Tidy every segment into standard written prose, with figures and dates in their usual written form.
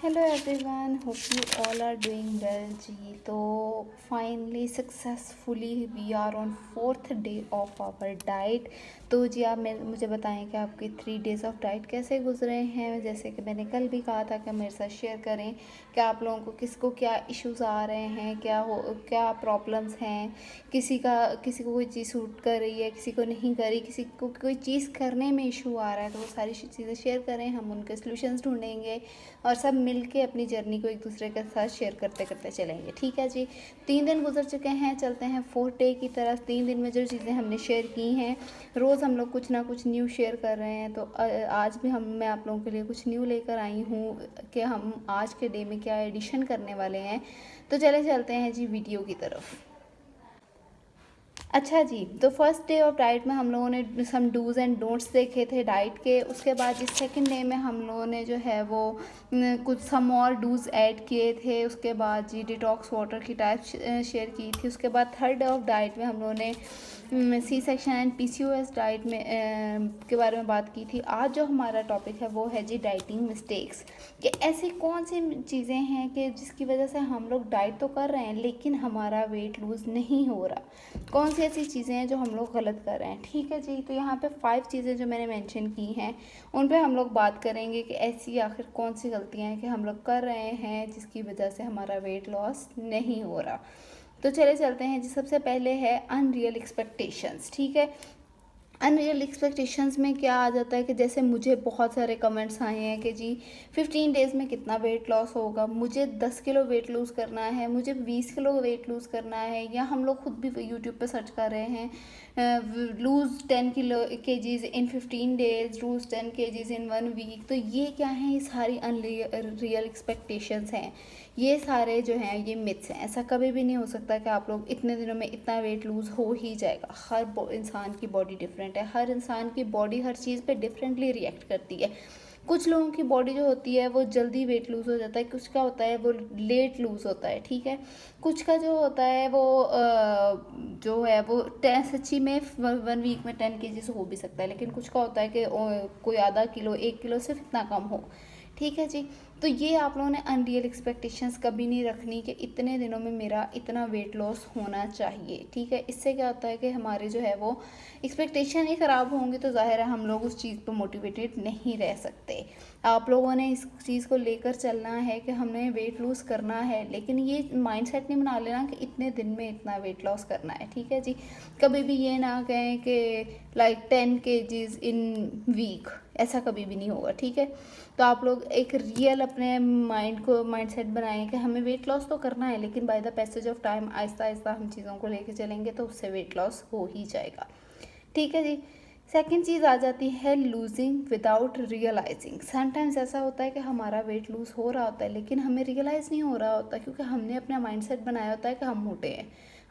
Hello everyone, hope you all are doing well जी। तो finally successfully we are on 4th day of our diet. तो जी आप मुझे बताएं कि आपके 3 डेज़ ऑफ डाइट कैसे गुजरे हैं। जैसे कि मैंने कल भी कहा था कि मेरे साथ शेयर करें कि आप लोगों को किसको क्या इश्यूज़ आ रहे हैं, क्या प्रॉब्लम्स हैं, किसी को कोई चीज़ सूट कर रही है, किसी को नहीं कर रही, किसी को कोई चीज़ करने में इशू आ रहा है। तो वो सारी चीज़ें शेयर करें, हम उनके सॉल्यूशंस ढूंढेंगे और सब मिलके अपनी जर्नी को एक दूसरे के साथ शेयर करते करते चलेंगे। ठीक है जी। 3 दिन गुजर चुके हैं, चलते हैं 4th डे की तरफ। 3 दिन में जो चीज़ें हमने शेयर की हैं, रोज़ हम लोग कुछ ना कुछ न्यू शेयर कर रहे हैं। तो आज भी मैं आप लोगों के लिए कुछ न्यू लेकर आई हूँ कि हम आज के डे में क्या एडिशन करने वाले हैं। तो चलते हैं जी वीडियो की तरफ। अच्छा जी, तो फर्स्ट डे ऑफ डाइट में हम लोगों ने सम डूज़ एंड डोंट्स देखे थे डाइट के। उसके बाद जिस सेकंड डे में हम लोगों ने जो है वो कुछ सम और डूज़ ऐड किए थे। उसके बाद जी डिटॉक्स वाटर की टाइप शेयर की थी। उसके बाद थर्ड डे ऑफ डाइट में हम लोगों ने C section and PCOS diet में के बारे में बात की थी। आज जो हमारा टॉपिक है वो है जी डाइटिंग मिस्टेक्स, कि ऐसी कौन सी चीज़ें हैं कि जिसकी वजह से हम लोग डाइट तो कर रहे हैं लेकिन हमारा वेट लूज़ नहीं हो रहा। कौन सी ऐसी चीज़ें हैं जो हम लोग गलत कर रहे हैं। ठीक है जी। तो यहाँ पे 5 चीज़ें जो मैंने मेंशन की हैं उन पे हम लोग बात करेंगे कि ऐसी आखिर कौन सी गलतियाँ हैं कि हम लोग कर रहे हैं जिसकी वजह से हमारा वेट लॉस नहीं हो रहा। तो चलते हैं जी। सबसे पहले है अनरियल एक्सपेक्टेशंस। ठीक है। अनरियल एक्सपेक्टेशंस में क्या आ जाता है कि जैसे मुझे बहुत सारे कमेंट्स आए हैं कि जी 15 डेज़ में कितना वेट लॉस होगा, मुझे 10 किलो वेट लूज़ करना है, मुझे 20 किलो वेट लूज़ करना है। या हम लोग खुद भी यूट्यूब पे सर्च कर रहे हैं लूज़ 10 kgs इन 15 डेज, लूज़ 10 kgs इन 1 वीक। तो ये क्या है, ये सारी अनरियल एक्सपेक्टेशंस हैं। ये सारे जो हैं ये मिथ्स हैं। ऐसा कभी भी नहीं हो सकता कि आप लोग इतने दिनों में इतना वेट लूज़ हो ही जाएगा। हर इंसान की बॉडी डिफरेंट है, हर इंसान की बॉडी हर चीज़ पे डिफरेंटली रिएक्ट करती है। कुछ लोगों की बॉडी जो होती है वो जल्दी वेट लूज़ हो जाता है, कुछ का होता है वो लेट लूज़ होता है। ठीक है। कुछ का जो होता है वो जो है वो सच्ची में 1 वीक में 10 kg हो भी सकता है, लेकिन कुछ का होता है कि कोई आधा किलो 1 किलो सिर्फ इतना कम हो। ठीक है जी। तो ये आप लोगों ने अनरियल एक्सपेक्टेशंस कभी नहीं रखनी कि इतने दिनों में मेरा इतना वेट लॉस होना चाहिए। ठीक है। इससे क्या होता है कि हमारे जो है वो एक्सपेक्टेशन ही ख़राब होंगे तो जाहिर है हम लोग उस चीज़ पर मोटिवेटेड नहीं रह सकते। आप लोगों ने इस चीज़ को लेकर चलना है कि हमने वेट लूज़ करना है, लेकिन ये माइंडसेट नहीं बना लेना कि इतने दिन में इतना वेट लॉस करना है। ठीक है जी। कभी भी ये ना कहें कि लाइक 10 kgs इन वीक, ऐसा कभी भी नहीं होगा। ठीक है। तो आप लोग एक रियल अपने माइंडसेट बनाएं कि हमें वेट लॉस तो करना है, लेकिन by the passage of time Aahista Aahista हम चीज़ों को लेके चलेंगे तो उससे वेट लॉस हो ही जाएगा। ठीक है जी। सेकेंड चीज़ आ जाती है लूजिंग विदाउट रियलाइजिंग। समटाइम्स ऐसा होता है कि हमारा वेट लूज़ हो रहा होता है लेकिन हमें रियलाइज़ नहीं हो रहा होता, क्योंकि हमने अपना माइंडसेट बनाया होता है कि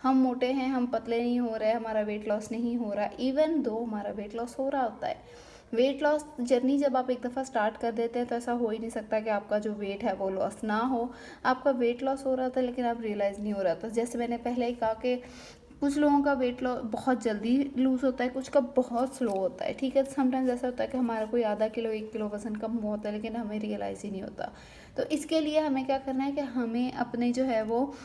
हम मोटे हैं, हम पतले नहीं हो रहे, हमारा वेट लॉस नहीं हो रहा, इवन दो हमारा वेट लॉस हो रहा होता है। वेट लॉस जर्नी जब आप एक दफ़ा स्टार्ट कर देते हैं तो ऐसा हो ही नहीं सकता कि आपका जो वेट है वो लॉस ना हो। आपका वेट लॉस हो रहा था लेकिन आप रियलाइज़ नहीं हो रहा था। जैसे मैंने पहले ही कहा कि कुछ लोगों का वेट लॉस बहुत जल्दी लूज़ होता है, कुछ का बहुत स्लो होता है। ठीक है। समटाइम्स ऐसा होता है कि हमारा कोई आधा किलो 1 किलो वज़न कम हुआ होता है लेकिन हमें रियलाइज़ ही नहीं होता। तो इसके लिए हमें क्या करना है कि हमें अपने जो है वो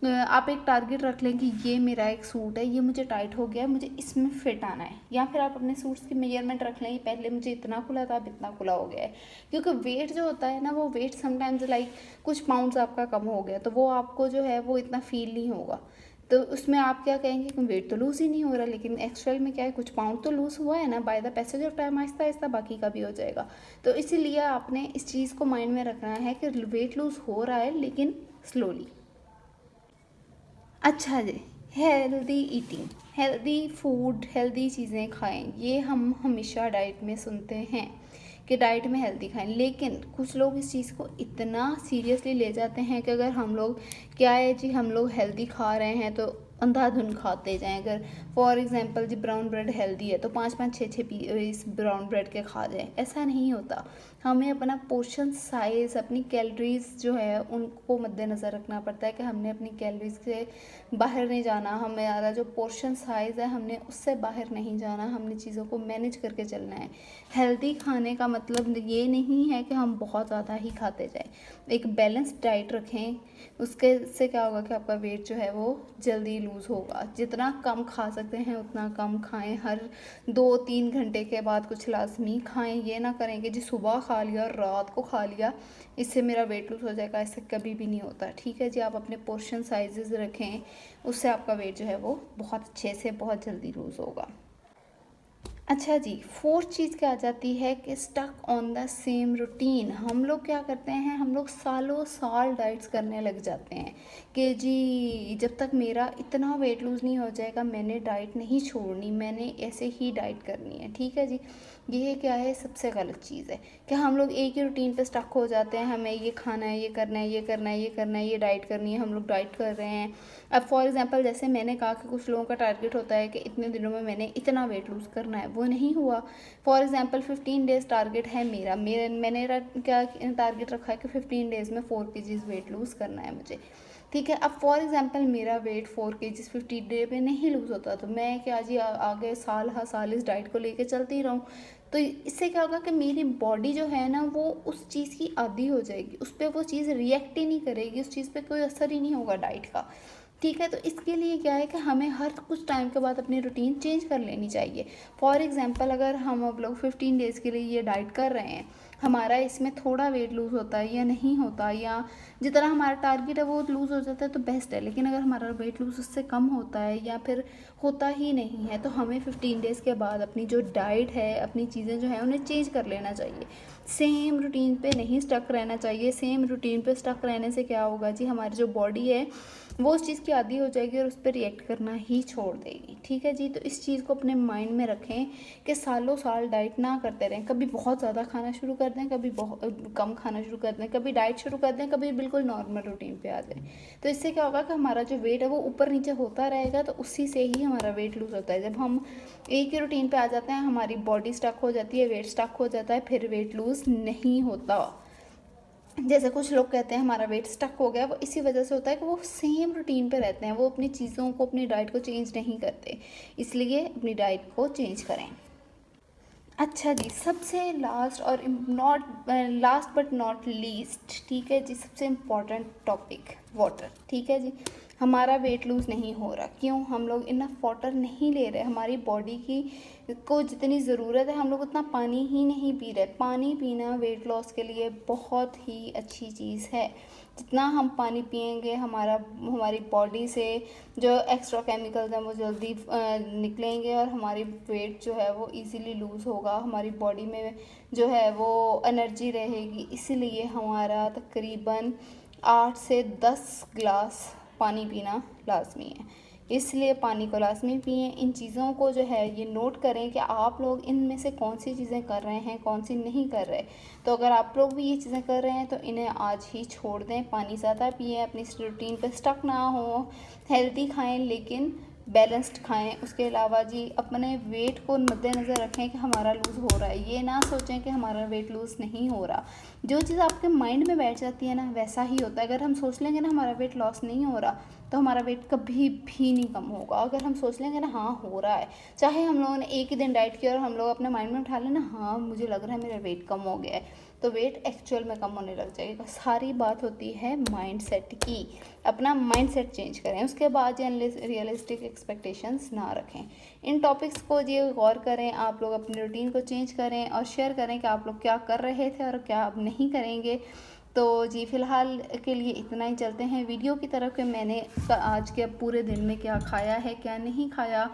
आप एक टारगेट रख लें कि ये मेरा एक सूट है, ये मुझे टाइट हो गया है, मुझे इसमें फिट आना है। या फिर आप अपने सूट्स की मेजरमेंट रख लें, पहले मुझे इतना खुला था अब इतना खुला हो गया है। क्योंकि वेट जो होता है ना, वो वेट समटाइम्स लाइक कुछ पाउंड्स आपका कम हो गया तो वो आपको जो है वो इतना फील नहीं होगा। तो उसमें आप क्या कहेंगे कि वेट तो लूज़ ही नहीं हो रहा, लेकिन एक्चुअल में क्या है, कुछ पाउंड तो लूज़ हुआ है ना। By the passage of time Aahista Aahista बाकी का भी हो जाएगा। तो इसीलिए आपने इस चीज़ को माइंड में रखना है कि वेट लूज़ हो रहा है लेकिन स्लोली। अच्छा जी। Healthy eating, healthy food, healthy चीज़ें खाएं, ये हम हमेशा डाइट में सुनते हैं कि डाइट में हेल्दी खाएं, लेकिन कुछ लोग इस चीज़ को इतना सीरियसली ले जाते हैं कि अगर हम लोग क्या है जी, हम लोग हेल्दी खा रहे हैं तो अंधाधुन खाते जाएं। अगर फॉर एग्जांपल जी ब्राउन ब्रेड हेल्दी है तो 5-5 6-6 पीस ब्राउन ब्रेड के खा जाएं, ऐसा नहीं होता। हमें अपना पोर्शन साइज़, अपनी कैलोरीज जो है उनको मद्देनज़र रखना पड़ता है कि हमने अपनी कैलोरीज से बाहर नहीं जाना, हमारा जो पोर्शन साइज़ है हमने उससे बाहर नहीं जाना, हमने चीज़ों को मैनेज करके चलना है। हेल्दी खाने का मतलब ये नहीं है कि हम बहुत ज़्यादा ही खाते जाएं। एक बैलेंस्ड डाइट रखें, उसके से क्या होगा कि आपका वेट जो है वो जल्दी लूज़ होगा। जितना कम खा सकते हैं उतना कम खाएं, हर 2-3 घंटे के बाद कुछ लाजमी खाएं। ये ना करें कि जी सुबह खा लिया और रात को खा लिया, इससे मेरा वेट लूज़ हो जाएगा, इससे कभी भी नहीं होता। ठीक है जी, आप अपने पोर्शन साइजेस रखें, उससे आपका वेट जो है वो बहुत अच्छे से बहुत जल्दी लूज़ होगा। अच्छा जी, फोर्थ चीज़ क्या आ जाती है कि stuck on the same routine. हम लोग क्या करते हैं, हम लोग सालों साल डाइट्स करने लग जाते हैं कि जी जब तक मेरा इतना वेट लूज़ नहीं हो जाएगा मैंने डाइट नहीं छोड़नी, मैंने ऐसे ही डाइट करनी है। ठीक है जी, ये क्या है, सबसे गलत चीज़ है कि हम लोग एक ही रूटीन पे स्टक हो जाते हैं। हमें ये खाना है, ये करना है, ये करना है, ये करना है, ये डाइट करनी है, हम लोग डाइट कर रहे हैं। अब फॉर एग्जांपल जैसे मैंने कहा कि कुछ लोगों का टारगेट होता है कि इतने दिनों में मैंने इतना वेट लूज़ करना है, वो नहीं हुआ। फॉर एग्जांपल 15 डेज़ टारगेट है मैंने क्या टारगेट रखा है कि 15 डेज़ में 4 kg वेट लूज़ करना है मुझे। ठीक है, अब फॉर एग्जांपल मेरा वेट 4 kg 50 डे पे नहीं लूज़ होता तो मैं क्या जी आगे साल हर साल इस डाइट को लेके चलती रहूँ। तो इससे क्या होगा कि मेरी बॉडी जो है ना वो उस चीज़ की आदी हो जाएगी, उस पर वो चीज़ रिएक्ट ही नहीं करेगी, उस चीज़ पे कोई असर ही नहीं होगा डाइट का। ठीक है, तो इसके लिए क्या है कि हमें हर कुछ टाइम के बाद अपनी रूटीन चेंज कर लेनी चाहिए। फॉर एग्जांपल अगर हम अब लोग 15 डेज़ के लिए ये डाइट कर रहे हैं, हमारा इसमें थोड़ा वेट लूज़ होता है या नहीं होता, या जितना हमारा टारगेट है वो लूज़ हो जाता है तो बेस्ट है। लेकिन अगर हमारा वेट लूज़ उससे कम होता है या फिर होता ही नहीं है तो हमें 15 डेज़ के बाद अपनी जो डाइट है, अपनी चीज़ें जो हैं उन्हें चेंज कर लेना चाहिए। सेम रूटीन पे नहीं स्टक रहना चाहिए। सेम रूटीन पे स्टक रहने से क्या होगा जी, हमारी जो बॉडी है वो उस चीज़ की आदी हो जाएगी और उस पर रिएक्ट करना ही छोड़ देगी। ठीक है जी, तो इस चीज़ को अपने माइंड में रखें कि सालों साल डाइट ना करते रहें। कभी बहुत ज़्यादा खाना शुरू कर दें, कभी बहुत कम खाना शुरू कर दें, कभी डाइट शुरू कर दें, कभी बिल्कुल नॉर्मल रूटीन पे आ जाए। तो इससे क्या होगा कि हमारा जो वेट है वो ऊपर नीचे होता रहेगा, तो उसी से ही हमारा वेट लूज़ होता है। जब हम एक ही रूटीन पे आ जाते हैं हमारी बॉडी स्टक हो जाती है, वेट स्टक हो जाता है, फिर वेट लूज़ नहीं होता। जैसे कुछ लोग कहते हैं हमारा वेट स्टक हो गया, वो इसी वजह से होता है कि वो सेम रूटीन पे रहते हैं, वो अपनी चीज़ों को, अपनी डाइट को चेंज नहीं करते। इसलिए अपनी डाइट को चेंज करें। अच्छा जी, सबसे लास्ट और not last but not least, ठीक है जी, सबसे इम्पॉर्टेंट टॉपिक वाटर। ठीक है जी, हमारा वेट लूज़ नहीं हो रहा, क्यों? हम लोग इनफ वाटर नहीं ले रहे। हमारी बॉडी की को जितनी ज़रूरत है हम लोग उतना पानी ही नहीं पी रहे। पानी पीना वेट लॉस के लिए बहुत ही अच्छी चीज़ है। जितना हम पानी पिएंगे हमारी बॉडी से जो एक्स्ट्रा केमिकल्स हैं वो जल्दी निकलेंगे और हमारी वेट जो है वो इजीली लूज़ होगा। हमारी बॉडी में जो है वो एनर्जी रहेगी। इसीलिए हमारा तकरीबन 8 से 10 गिलास पानी पीना लाजमी है। इसलिए पानी को लाजमी पिएँ। इन चीज़ों को जो है ये नोट करें कि आप लोग इनमें से कौन सी चीज़ें कर रहे हैं, कौन सी नहीं कर रहे। तो अगर आप लोग भी ये चीज़ें कर रहे हैं तो इन्हें आज ही छोड़ दें। पानी ज़्यादा पिएँ, अपनी रूटीन पे स्टक ना हो, हेल्दी खाएं लेकिन बैलेंस्ड खाएं। उसके अलावा जी अपने वेट को मद्देनज़र रखें कि हमारा लूज़ हो रहा है, ये ना सोचें कि हमारा वेट लूज़ नहीं हो रहा। जो चीज़ आपके माइंड में बैठ जाती है ना वैसा ही होता है। अगर हम सोच लेंगे ना हमारा वेट लॉस नहीं हो रहा तो हमारा वेट कभी भी नहीं कम होगा। अगर हम सोच लेंगे ना हाँ हो रहा है, चाहे हम लोगों ने एक ही दिन डाइट किया और हम लोग अपने माइंड में उठा लें ना हाँ मुझे लग रहा है मेरा वेट कम हो गया है, तो वेट एक्चुअल में कम होने लग जाएगा। सारी बात होती है माइंड सेट की। अपना माइंड सेट चेंज करें, उसके बाद रियलिस्टिक एक्सपेक्टेशंस ना रखें। इन टॉपिक्स को जी गौर करें, आप लोग अपनी रूटीन को चेंज करें और शेयर करें कि आप लोग क्या कर रहे थे और क्या अब नहीं करेंगे। तो जी फ़िलहाल के लिए इतना ही। चलते हैं वीडियो की तरफ कि मैंने आज के पूरे दिन में क्या खाया है क्या नहीं खाया।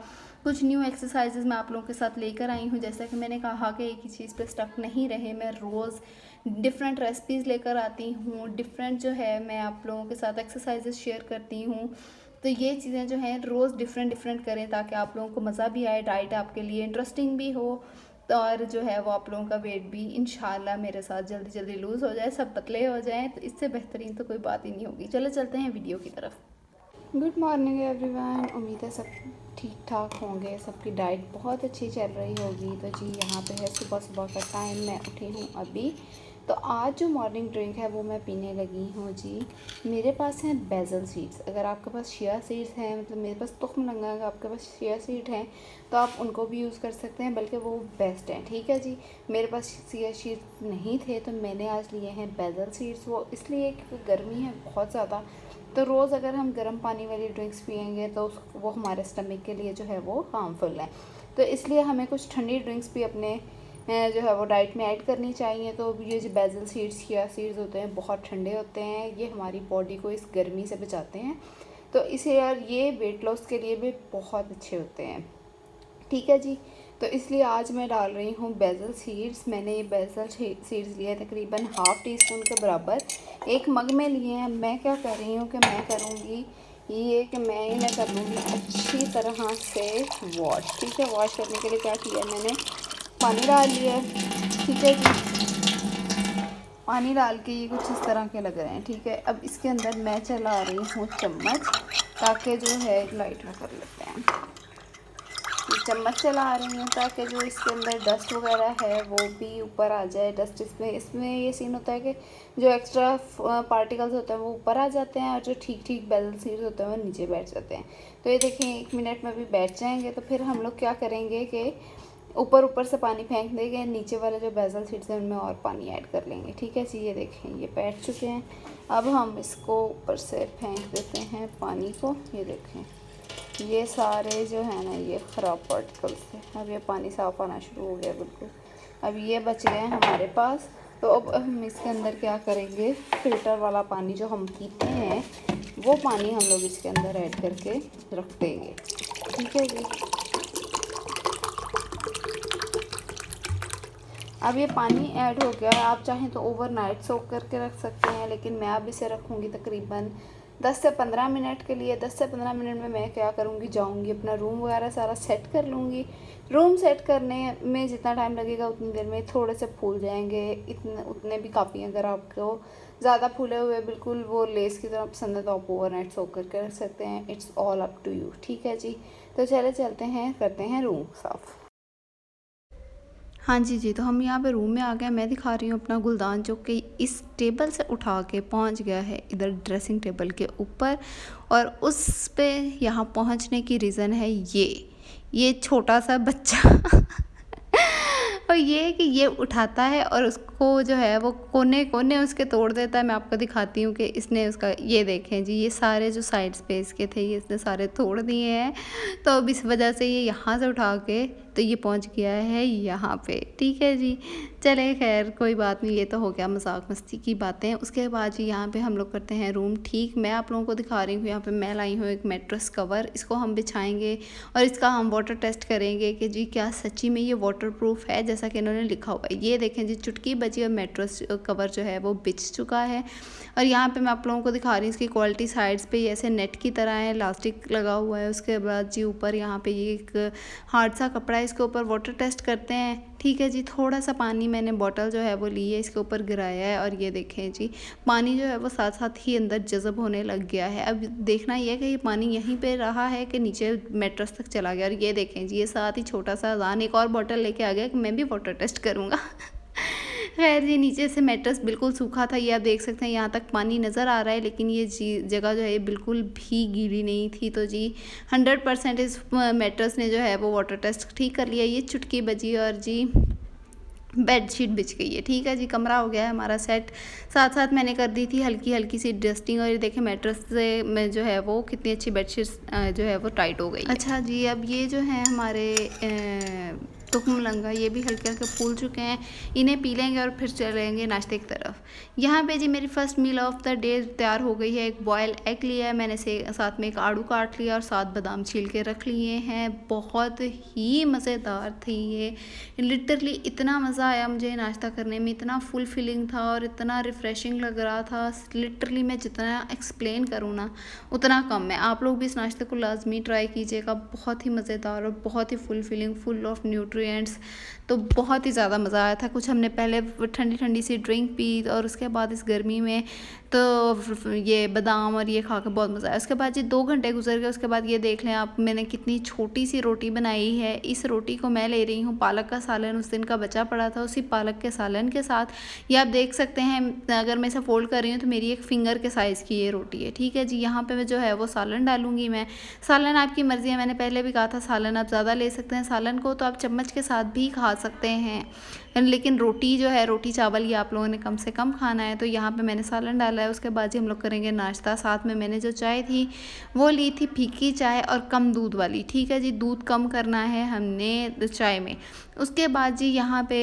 कुछ न्यू एक्सरसाइजेज मैं आप लोगों के साथ लेकर आई हूँ। जैसा कि मैंने कहा कि एक ही चीज़ पे स्टक नहीं रहे, मैं रोज़ डिफरेंट रेसिपीज़ लेकर आती हूँ, डिफरेंट जो है मैं आप लोगों के साथ एक्सरसाइजेज शेयर करती हूँ। तो ये चीज़ें जो हैं रोज़ डिफरेंट करें ताकि आप लोगों को मज़ा भी आए, डाइट आपके लिए इंटरेस्टिंग भी हो और जो है वो आप लोगों का वेट भी इंशाल्लाह मेरे साथ जल्दी जल्दी लूज़ हो जाए, सब पतले हो जाएं। तो इससे बेहतरीन तो कोई बात ही नहीं होगी। चलो चलते हैं वीडियो की तरफ। Good morning everyone. उम्मीद है सब ठीक ठाक होंगे, सबकी डाइट बहुत अच्छी चल रही होगी। तो जी यहाँ पे है सुबह सुबह का टाइम, मैं उठी हूँ अभी। तो आज जो मॉर्निंग ड्रिंक है वो मैं पीने लगी हूँ जी। मेरे पास हैं बेसल सीड्स। अगर आपके पास चिया सीड्स हैं, मतलब मेरे पास तुख्म लगा, अगर आपके पास चिया सीड हैं तो आप उनको भी यूज़ कर सकते हैं, बल्कि वो बेस्ट हैं। ठीक है जी। मेरे पास चिया सीड्स नहीं थे तो मैंने आज लिए हैं बेसल सीड्स। वो इसलिए क्योंकि गर्मी है बहुत ज़्यादा, तो रोज़ अगर हम गर्म पानी वाली ड्रिंक्स पियेंगे तो वो हमारे स्टमक के लिए जो है वो हार्मफुल है। तो इसलिए हमें कुछ ठंडी ड्रिंक्स भी अपने जो है वो डाइट में ऐड करनी चाहिए। तो ये जो बेसल सीड्स, चिया सीड्स होते हैं बहुत ठंडे होते हैं, ये हमारी बॉडी को इस गर्मी से बचाते हैं। तो इसे यार ये वेट लॉस के लिए भी बहुत अच्छे होते हैं। ठीक है जी। तो इसलिए आज मैं डाल रही हूँ बेसल सीड्स। मैंने ये बेसल सीड्स लिए तकरीबन ½ टीस्पून के बराबर, एक मग में लिए हैं। मैं क्या कर रही हूँ कि मैं करूँगी ये कि मैं इन्हें कर लूँगी अच्छी तरह से वॉश। ठीक है, वॉश करने के लिए क्या किया मैंने, पानी डाल लिया। ठीक है जी, पानी डाल के ये कुछ इस तरह के लग रहे हैं। ठीक है, अब इसके अंदर मैं चला रही हूँ चम्मच, ताकि जो है लाइट में कर लेते हैं। चम्मच चला रही हूँ ताकि जो इसके अंदर डस्ट वगैरह है वो भी ऊपर आ जाए। डस्ट इसमें ये सीन होता है कि जो एक्स्ट्रा पार्टिकल्स होते हैं वो ऊपर आ जाते हैं और जो ठीक ठीक बेसल सीड्स होते हैं वो नीचे बैठ जाते हैं। तो ये देखें 1 मिनट में भी बैठ जाएंगे। तो फिर हम लोग क्या करेंगे कि ऊपर से पानी फेंक देंगे, नीचे वाले जो बेसल सीड्स हैं उनमें और पानी ऐड कर लेंगे। ठीक है जी, ये देखें ये बैठ चुके हैं। अब हम इसको ऊपर से फेंक देते हैं पानी को। ये देखें ये सारे जो है ना ये ख़राब पार्टिकल्स थे, अब ये पानी साफ़ आना शुरू हो गया बिल्कुल। अब ये बच गए हैं हमारे पास। तो अब हम इसके अंदर क्या करेंगे, फ़िल्टर वाला पानी जो हम पीते हैं वो पानी हम लोग इसके अंदर ऐड करके रख देंगे। ठीक है जी। अब ये पानी ऐड हो गया है। आप चाहें तो ओवरनाइट सोक करके रख सकते हैं, लेकिन मैं अब इसे रखूँगी तकरीबन 10 से 15 मिनट के लिए। 10 से 15 मिनट में मैं क्या करूँगी, जाऊँगी अपना रूम वगैरह सारा सेट कर लूँगी। रूम सेट करने में जितना टाइम लगेगा उतनी देर में थोड़े से फूल जाएंगे, उतने भी काफ़ी। अगर आपको ज़्यादा फूले हुए बिल्कुल वो लेस की तरह पसंद है तो आप ओवरनाइट सोक करके रख सकते हैं। It's all up to you. ठीक है जी। तो चलते हैं, करते हैं रूम साफ़। हाँ जी, तो हम यहाँ पे रूम में आ गए। मैं दिखा रही हूँ अपना गुलदान जो कि इस टेबल से उठा के पहुँच गया है इधर ड्रेसिंग टेबल के ऊपर। और उस पे यहाँ पहुँचने की रीज़न है ये छोटा सा बच्चा और ये कि ये उठाता है और उसको जो है वो कोने कोने उसके तोड़ देता है। मैं आपको दिखाती हूँ कि इसने उसका, ये देखें जी ये सारे जो साइड स्पेस के थे ये इसने सारे तोड़ दिए हैं। तो अब इस वजह से ये यहाँ से उठा के तो ये पहुँच गया है यहाँ पे। ठीक है जी, चले खैर कोई बात नहीं, ये तो हो गया मजाक मस्ती की बातें। उसके बाद जी यहाँ पे हम लोग करते हैं रूम ठीक। मैं आप लोगों को दिखा रही हूँ, यहाँ पे मैं लाई हूँ एक मैट्रेस कवर। इसको हम बिछाएंगे और इसका हम वाटर टेस्ट करेंगे कि जी क्या सच्ची में ये वाटर प्रूफ है जैसा कि इन्होंने लिखा हुआ है। ये देखें जी चुटकी बची और मैट्रेस कवर जो है वो बिछ चुका है। और यहाँ पे मैं आप लोगों को दिखा रही हूँ इसकी क्वालिटी। साइड्स पे ये ऐसे नेट की तरह है, इलास्टिक लगा हुआ है। उसके बाद जी ऊपर यहाँ पे ये एक हार्ड सा कपड़ा है, इसके ऊपर वाटर टेस्ट करते हैं। ठीक है जी, थोड़ा सा पानी मैंने बॉटल जो है वो ली है, इसके ऊपर गिराया है और ये देखें जी पानी जो है वो साथ साथ ही अंदर जज़ब होने लग गया है। अब देखना ये है कि ये पानी यहीं पे रहा है कि नीचे मैट्रेस तक चला गया। और ये देखें जी ये साथ ही छोटा सा अजान एक और बॉटल लेके आ गया कि मैं भी वाटर टेस्ट करूँगा खैर जी नीचे से मैट्रेस बिल्कुल सूखा था, ये आप देख सकते हैं यहाँ तक पानी नज़र आ रहा है, लेकिन ये जगह जो है बिल्कुल भी गीली नहीं थी। तो जी 100% इस मैट्रेस ने जो है वो वाटर टेस्ट ठीक कर लिया। ये चुटकी बजी और जी बेडशीट बिछ गई है। ठीक है जी, कमरा हो गया है हमारा सेट। साथ साथ मैंने कर दी थी हल्की हल्की सी डस्टिंग। और ये देखें मैट्रेस से में जो है वो कितनी अच्छी बेडशीट जो है वो टाइट हो गई। अच्छा जी, अब ये जो है हमारे तुक्म लंगा ये भी हल्के हल्के फूल चुके हैं, इन्हें पी लेंगे और फिर चलेंगे नाश्ते की तरफ। यहाँ पे जी मेरी first meal of the day तैयार हो गई है। एक बॉयल एग लिया है मैंने, से साथ में एक आड़ू काट लिया और 7 बादाम छील के रख लिए हैं। बहुत ही मज़ेदार थी ये, लिटरली इतना मज़ा आया मुझे नाश्ता करने में, इतना फुल फिलिंग था और इतना रिफ़्रेशिंग लग रहा था। लिटरली मैं जितना एक्सप्लेन करूँ ना उतना कम है। आप लोग भी इस नाश्ते को लाजमी ट्राई कीजिएगा, बहुत ही मज़ेदार और बहुत ही full filling, full of nutrition nutrients. तो बहुत ही ज़्यादा मज़ा आया था। कुछ हमने पहले ठंडी ठंडी सी ड्रिंक पी और उसके बाद इस गर्मी में तो ये बादाम और ये खा के बहुत मज़ा आया। उसके बाद जी 2 घंटे गुजर गए। उसके बाद ये देख लें आप, मैंने कितनी छोटी सी रोटी बनाई है। इस रोटी को मैं ले रही हूँ पालक का सालन उस दिन का बचा पड़ा था, उसी पालक के सालन के साथ। ये आप देख सकते हैं, अगर मैं इसे फोल्ड कर रही हूँ तो मेरी एक फिंगर के साइज़ की ये रोटी है। ठीक है जी, यहाँ पे मैं जो है वो सालन डालूंगी। मैं सालन आपकी मर्ज़ी है, मैंने पहले भी कहा था सालन आप ज़्यादा ले सकते हैं। सालन को तो आप चम्मच के साथ भी खा सकते हैं, लेकिन रोटी जो है, रोटी चावल ये आप लोगों ने कम से कम खाना है। तो यहाँ पे मैंने सालन डाला है। उसके बाद जी हम लोग करेंगे नाश्ता। साथ में मैंने जो चाय थी वो ली थी फीकी चाय और कम दूध वाली। ठीक है जी, दूध कम करना है हमने चाय में। उसके बाद जी यहाँ पे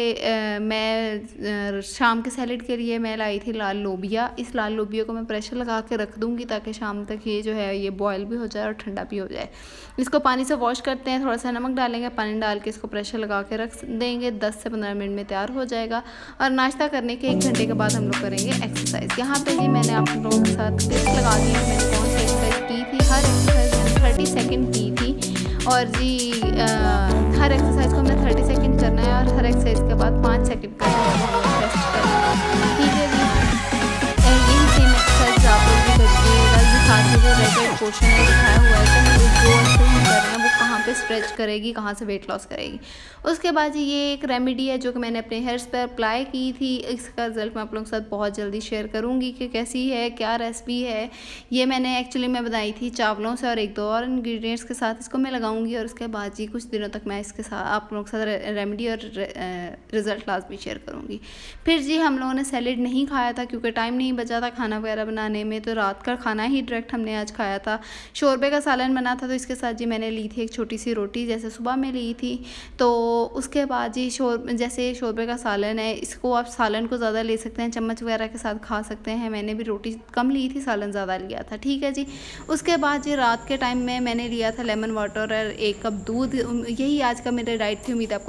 मैं शाम के सैलेड के लिए मैं लाई थी लाल लोबिया। इस लाल लोबिया को मैं प्रेशर लगा के रख दूँगी ताकि शाम तक ये जो है ये बॉयल भी हो जाए और ठंडा भी हो जाए। इसको पानी से वॉश करते हैं, थोड़ा सा नमक डालेंगे, पानी डाल के इसको प्रेशर लगा के रख देंगे। 10 से 15 मिनट में तैयार हो जाएगा। और नाश्ता करने के 1 घंटे के बाद हम लोग करेंगे एक्सरसाइज। यहाँ पे जी मैंने आप लोगों के साथ टिप्स लगा दी है, मैंने कौन सी एक्सरसाइज की थी। हर एक्सरसाइज मैंने 30 सेकेंड की थी और जी हर एक्सरसाइज को हमने 30 सेकेंड करना है और हर एक्सरसाइज के बाद 5 सेकेंड का रेस्ट करना है। ठीक है जी, यही सेम एक्सरसाइज आप लोग भी करिएगा। जो साथ में जो रेड पोर्शन है दिखाया हुआ है कि जो एक्सरसाइज हम कर रहे हैं वो कहाँ पे स्ट्रेच करेगी, कहाँ से वेट लॉस करेगी। उसके बाद जी ये एक रेमेडी है जो कि मैंने अपने हेयर्स पर अप्लाई की थी। इसका रिजल्ट मैं आप लोगों के साथ बहुत जल्दी शेयर करूँगी कि कैसी है, क्या रेसिपी है। ये मैंने एक्चुअली मैं बनाई थी चावलों से और 1-2 और इंग्रेडिएंट्स के साथ इसको मैं लगाऊंगी। और उसके बाद जी कुछ दिनों तक मैं इसके साथ आप लोगों के साथ रेमेडी और रिज़ल्ट लाजमी शेयर करूँगी। फिर जी हम लोगों ने सैलेड नहीं खाया था क्योंकि टाइम नहीं बचा था खाना वगैरह बनाने में, तो रात का खाना ही डायरेक्ट हमने आज खाया था। शोरबे का सालन बना था तो इसके साथ जी मैंने ली थी एक छोटी सी रोटी, जैसे सुबह में ली थी। तो उसके बाद जी जैसे शोरबे का सालन है, इसको आप सालन को ज़्यादा ले सकते हैं, चम्मच वगैरह के साथ खा सकते हैं। मैंने भी रोटी कम ली थी, सालन ज़्यादा लिया था। ठीक है जी, उसके बाद जी रात के टाइम में मैंने लिया था लेमन वाटर और 1 कप दूध। यही आज का मेरा डाइट थी। उम्मीद आपको